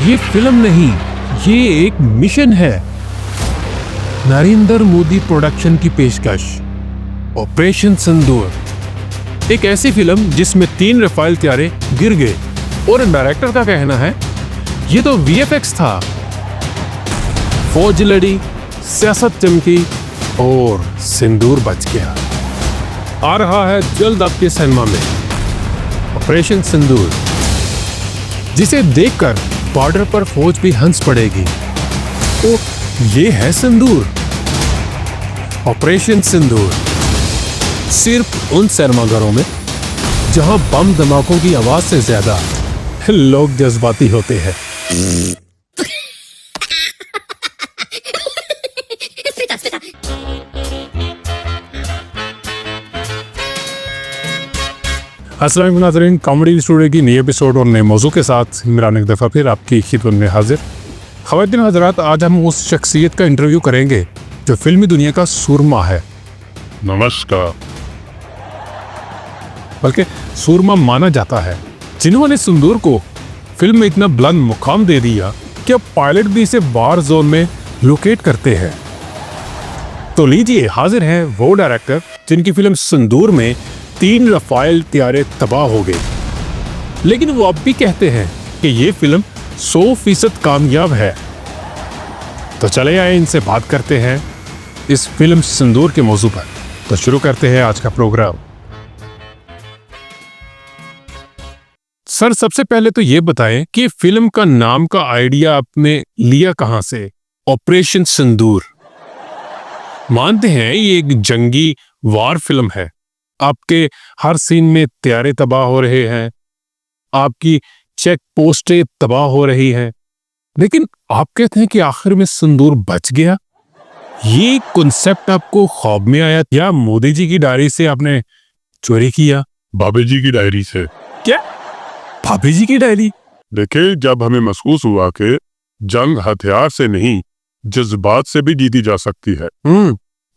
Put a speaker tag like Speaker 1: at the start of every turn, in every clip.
Speaker 1: ये फिल्म नहीं, ये एक मिशन है। नरेंद्र मोदी प्रोडक्शन की पेशकश ऑपरेशन सिंदूर, एक ऐसी फिल्म जिसमें 3 रफाल तैयारे गिर गए और डायरेक्टर का कहना है ये तो वीएफएक्स था। फौज लड़ी, सियासत चमकी और सिंदूर बच गया। आ रहा है जल्द आपके सिनेमा में ऑपरेशन सिंदूर, जिसे देखकर बॉर्डर पर फौज भी हंस पड़ेगी। तो ये है सिंदूर, ऑपरेशन सिंदूर, सिर्फ उन सिनेमाघरों में जहां बम धमाकों की आवाज से ज्यादा लोग जज्बाती होते हैं। अस्सलाम वालेकुम नाज़रीन, कॉमेडी स्टूडियो की नई एपिसोड और नए मौजू के साथ इमरान एक दफ़ा फिर आपकी खिदमत में हाजिर। ख़वातीन हज़रात, आज हम उस शख्सियत का इंटरव्यू करेंगे जो फिल्मी दुनिया का सूरमा है।
Speaker 2: नमस्कार।
Speaker 1: बल्कि सूरमा माना जाता है, जिन्होंने सिंदूर को फिल्म में इतना बुलंद मुकाम दे दिया कि अब पायलट भी इसे वार जोन में लोकेट करते हैं। तो लीजिए, हाजिर हैं वो डायरेक्टर जिनकी फिल्म सिंदूर में 3 रफाल तैयारे तबाह हो गए, लेकिन वो अब भी कहते हैं कि ये फिल्म 100% कामयाब है। तो चले आए इनसे बात करते हैं इस फिल्म सिंदूर के मौजू पर। तो शुरू करते हैं आज का प्रोग्राम। सर, सबसे पहले तो ये बताएं कि फिल्म का नाम का आइडिया आपने लिया कहां से? ऑपरेशन सिंदूर, मानते हैं ये एक जंगी वार फिल्म है। आपके हर सीन में तैयारे तबाह हो रहे हैं, आपकी चेक पोस्टें तबाह हो रही हैं, लेकिन आप कहते हैं कि आखिर में सिंदूर बच गया। ये कॉन्सेप्ट आपको ख्वाब में आया या मोदी जी की डायरी से आपने चोरी किया?
Speaker 2: बाबे जी की डायरी से।
Speaker 1: क्या भाभी जी की डायरी?
Speaker 2: देखिए, जब हमें महसूस हुआ कि जंग हथियार से नहीं जज्बात से भी जीती जा सकती है,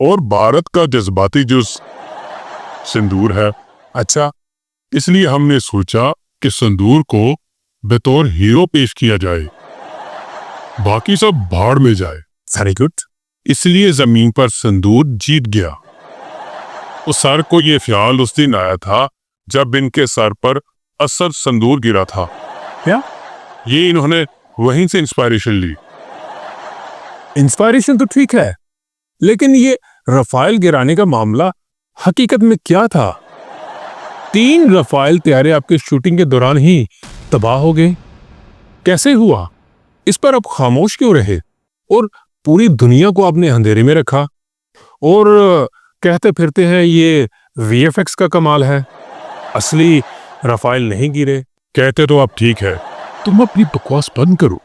Speaker 2: और भारत का जज्बाती जुज सिंदूर है।
Speaker 1: अच्छा,
Speaker 2: इसलिए हमने सोचा कि सिंदूर को बतौर हीरो पेश किया जाए, बाकी सब भाड़ में जाए।
Speaker 1: Very good.
Speaker 2: इसलिए जमीन पर सिंदूर जीत गया। उस सर को ये ख्याल उस दिन आया था जब इनके सर पर असल सिंदूर गिरा था।
Speaker 1: क्या?
Speaker 2: ये इन्होंने वहीं से इंस्पायरेशन ली।
Speaker 1: इंस्पायरेशन तो ठीक है, लेकिन ये रफाल गिराने का मामला हकीकत में क्या था? 3 रफाल तैयारे आपके शूटिंग के दौरान ही तबाह हो गए। कैसे हुआ? इस पर आप खामोश क्यों रहे और पूरी दुनिया को आपने अंधेरे में रखा और कहते फिरते हैं ये वीएफएक्स का कमाल है, असली रफाल नहीं गिरे।
Speaker 2: कहते तो आप ठीक है,
Speaker 1: तुम अपनी बकवास बंद करो।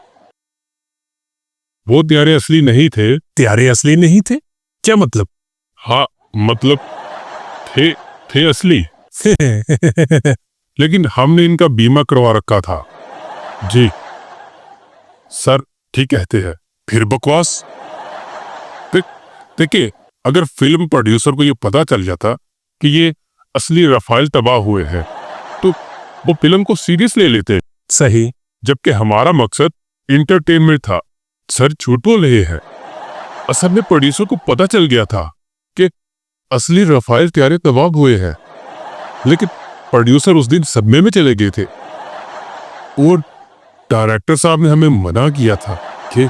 Speaker 2: वो तैयारे असली नहीं थे।
Speaker 1: तैयारे असली नहीं थे? क्या मतलब?
Speaker 2: हाँ, मतलब थे असली लेकिन हमने इनका बीमा करवा रखा था। जी सर, ठीक कहते हैं। फिर बकवास। देखिए, अगर फिल्म प्रोड्यूसर को ये पता चल जाता कि ये असली रफाल तबाह हुए हैं तो वो फिल्म को सीरियस ले लेते।
Speaker 1: सही,
Speaker 2: जबकि हमारा मकसद इंटरटेनमेंट था। सर झूठ बोल रहे हैं। असल में प्रोड्यूसर को पता चल गया था कि असली रफाल तैयारे तबाह हुए हैं, लेकिन प्रोड्यूसर उस दिन सदमे में चले गए थे और डायरेक्टर साहब ने हमें मना किया था कि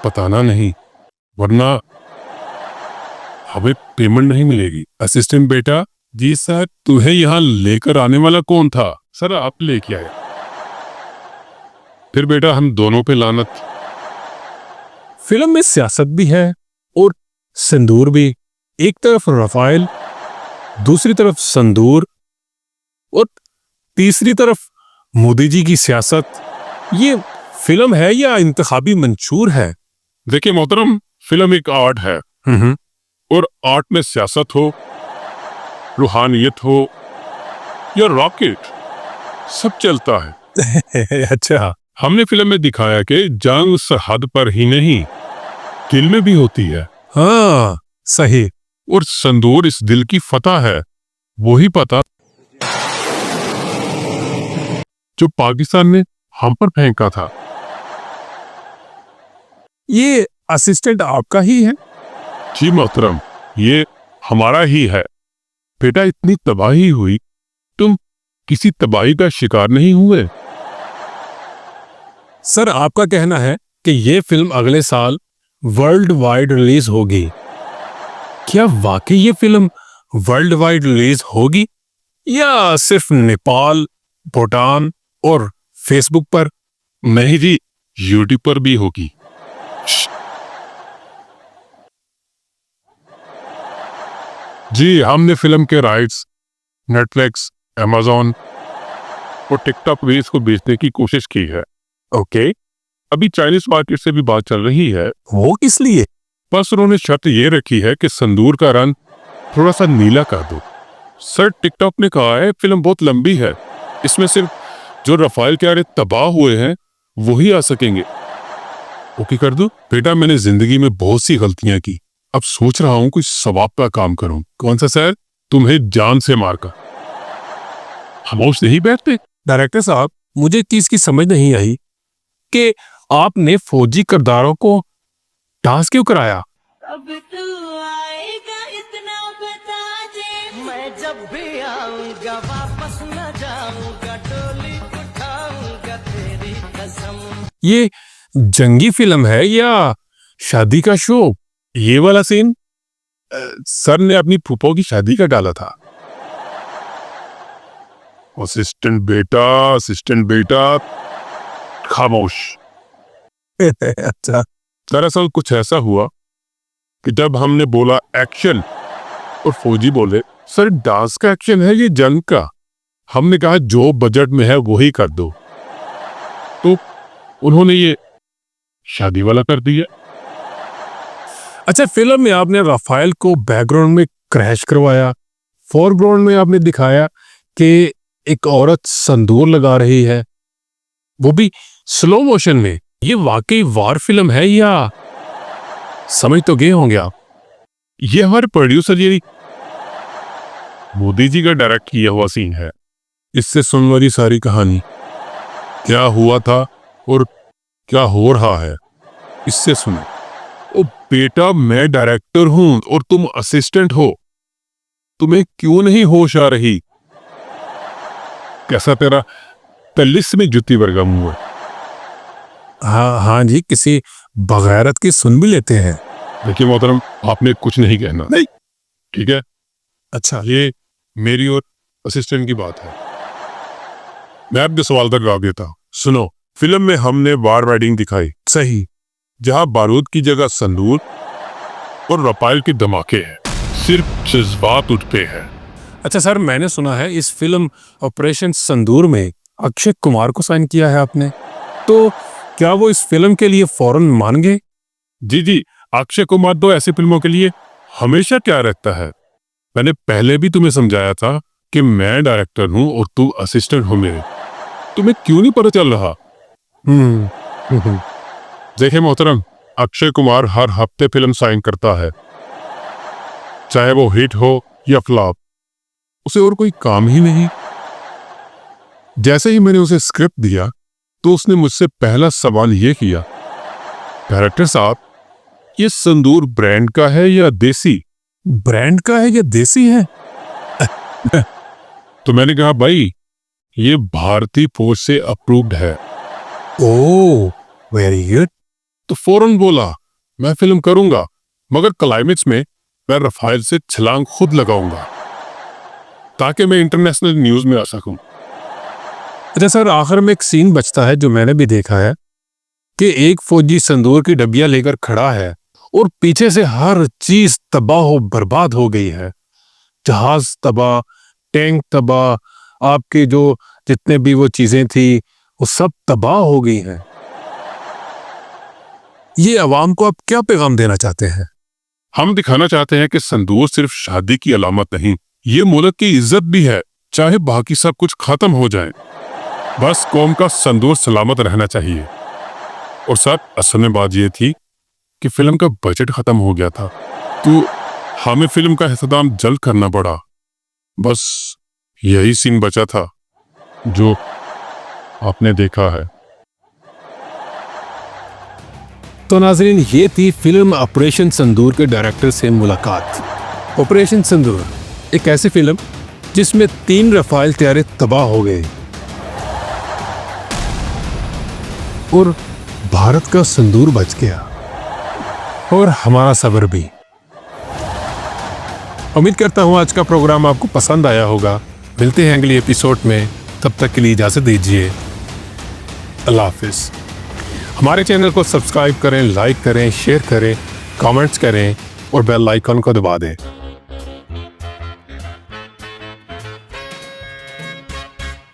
Speaker 2: बताना नहीं, वरना हमें पेमेंट नहीं मिलेगी। असिस्टेंट बेटा, जी सर। तुम्हें यहाँ लेकर आने वाला कौन था? सर, आप लेके आए। फिर बेटा हम दोनों पे लानत।
Speaker 1: फिल्म में सियासत भी है और सिंदूर भी। एक तरफ रफाल, दूसरी तरफ सिंदूर और तीसरी तरफ मोदी जी की सियासत। ये फिल्म है या इंतखाबी मंशूर है?
Speaker 2: देखिए मोहतरम, फिल्म एक आर्ट है, और आर्ट में सियासत हो, रूहानियत हो या रॉकेट, सब चलता है।
Speaker 1: अच्छा,
Speaker 2: हमने फिल्म में दिखाया कि जंग सरहद पर ही नहीं, दिल में भी होती है।
Speaker 1: हाँ सही।
Speaker 2: और सिंदूर इस दिल की फतह है, वही पता जो पाकिस्तान ने हम पर फेंका था।
Speaker 1: ये असिस्टेंट आपका ही है?
Speaker 2: जी मोहतरम, ये हमारा ही है। बेटा, इतनी तबाही हुई, तुम किसी तबाही का शिकार नहीं हुए?
Speaker 1: सर, आपका कहना है कि ये फिल्म अगले साल वर्ल्ड वाइड रिलीज होगी। क्या वाकई ये फिल्म वर्ल्ड वाइड रिलीज होगी या सिर्फ नेपाल, भूटान और फेसबुक पर?
Speaker 2: नहीं जी, यूट्यूब पर भी होगी। जी, हमने फिल्म के राइट्स नेटफ्लिक्स, अमेज़न और टिकटॉक भी इसको बेचने की कोशिश की है।
Speaker 1: ओके,
Speaker 2: अभी चाइनीज मार्केट से भी बात चल रही है।
Speaker 1: वो किस लिए?
Speaker 2: बस उन्होंने शर्त ये रखी है कि संदूर का रंग थोड़ा सा नीला कर दो। सर, टिकटॉक ने कहा है फिल्म बहुत लंबी है, इसमें सिर्फ जो रफाइल त्यारे तबाह हुए हैं वही आ सकेंगे। ओके कर दो। बेटा, मैंने जिंदगी में बहुत सी गलतियां की, अब सोच रहा हूं कोई सवाब का काम करूं। कौन सा सर? तुम्हें जान से मारकर। खामोश नहीं बैठते?
Speaker 1: डायरेक्टर साहब, मुझे चीज की समझ नहीं आई कि आपने फौजी किरदारों को डांस क्यों कराया?
Speaker 3: अब तू आएगा इतना बता दे, मैं जब भी आऊंगा वापस न जाऊंगा, डोली उठाऊंगा तेरी कसम।
Speaker 1: ये जंगी फिल्म है या शादी का शो?
Speaker 2: ये वाला सीन सर ने अपनी फूफो की शादी का डाला था। असिस्टेंट बेटा, खामोश।
Speaker 1: अच्छा,
Speaker 2: दरअसल कुछ ऐसा हुआ कि जब हमने बोला एक्शन और फौजी बोले सर डांस का एक्शन है ये जंग का, हमने कहा जो बजट में है वही कर दो, तो उन्होंने ये शादी वाला कर दिया।
Speaker 1: अच्छा, फिल्म में आपने राफेल को बैकग्राउंड में क्रैश करवाया, फोरग्राउंड में आपने दिखाया कि एक औरत संदूर लगा रही है, वो भी स्लो मोशन में। ये वाकई वार फिल्म है या? समझ तो गए होंगे आप।
Speaker 2: ये हमारे प्रोड्यूसर ये मोदी जी का डायरेक्ट किया हुआ सीन है। इससे सुनवारी सारी कहानी क्या हुआ था और क्या हो रहा है, इससे सुनो। ओ बेटा, मैं डायरेक्टर हूं और तुम असिस्टेंट हो, तुम्हें क्यों नहीं होश आ रही? कैसा तेरा तलिस में जुती बरगम हुआ?
Speaker 1: हाँ हाँ जी, किसी बगैरत की सुन भी लेते हैं।
Speaker 2: देखिए मोहतरम, आपने कुछ नहीं कहना। नहीं, ठीक है?
Speaker 1: अच्छा,
Speaker 2: ये मेरी और असिस्टेंट की बात है। मैं आपके सवाल तक जवाब देता हूं। सुनो, फिल्म में हमने वार राइडिंग दिखाई,
Speaker 1: सही।
Speaker 2: जहां बारूद की जगह संदूर और रफाइल के धमाके हैं, सिर्फ जज्बात उठ पे है।
Speaker 1: अच्छा सर, मैंने सुना है इस फिल्म ऑपरेशन संदूर में अक्षय कुमार को साइन किया है आपने, तो क्या वो इस फिल्म के लिए फौरन मान गए?
Speaker 2: जी, अक्षय कुमार तो ऐसी फिल्मों के लिए हमेशा क्या रहता है। मैंने पहले भी तुम्हें समझाया था कि मैं डायरेक्टर हूं और तू असिस्टेंट हो मेरे। तुम्हें क्यों नहीं पता चल रहा? देखे मोहतरम, अक्षय कुमार हर हफ्ते फिल्म साइन करता है, चाहे वो हिट हो या फ्लॉप, उसे और कोई काम ही नहीं। जैसे ही मैंने उसे स्क्रिप्ट दिया तो उसने मुझसे पहला सवाल ये किया, डायरेक्टर साहब, ये संदूर ब्रांड का है या देसी?
Speaker 1: ब्रांड का है या देसी है?
Speaker 2: तो मैंने कहा भाई, ये भारतीय फौज से अप्रूव्ड है।
Speaker 1: ओह, वेरी गुड।
Speaker 2: तो फौरन बोला मैं फिल्म करूंगा, मगर क्लाइमेक्स में मैं रफाइल से छलांग खुद लगाऊंगा ताकि मैं इंटरनेशनल न्यूज में आ सकूं।
Speaker 1: अच्छा सर, आखिर में एक सीन बचता है जो मैंने भी देखा है कि एक फौजी संदूर की डब्बियां लेकर खड़ा है और पीछे से हर चीज तबाह हो बर्बाद हो गई है। जहाज तबाह, टैंक तबाह, आपके जो जितने भी वो चीजें थी वो सब तबाह हो गई हैं। ये अवाम को आप क्या पैगाम देना चाहते हैं?
Speaker 2: हम दिखाना चाहते हैं कि संदूर सिर्फ शादी की अलामत नहीं, ये मुल्क की इज्जत भी है, चाहे बाकी सब कुछ खत्म हो जाए, बस कौम का संदूर सलामत रहना चाहिए। और सर, असल में बात ये थी कि फिल्म का बजट खत्म हो गया था, तो हमें फिल्म का इख्तिताम जल्द करना पड़ा। बस यही सीन बचा था जो आपने देखा है।
Speaker 1: तो नाज़रीन, ये थी फिल्म ऑपरेशन सिंदूर के डायरेक्टर से मुलाकात। ऑपरेशन सिंदूर एक ऐसी फिल्म जिसमें 3 रफाल तैयारे तबाह हो गए और भारत का सिंदूर बच गया, और हमारा सब्र भी। उम्मीद करता हूं आज का प्रोग्राम आपको पसंद आया होगा। मिलते हैं अगले एपिसोड में, तब तक के लिए इजाज़त दीजिए। अल्लाह हाफिज़। हमारे चैनल को सब्सक्राइब करें, लाइक करें, शेयर करें, कमेंट्स करें और बेल आइकन को दबा दें।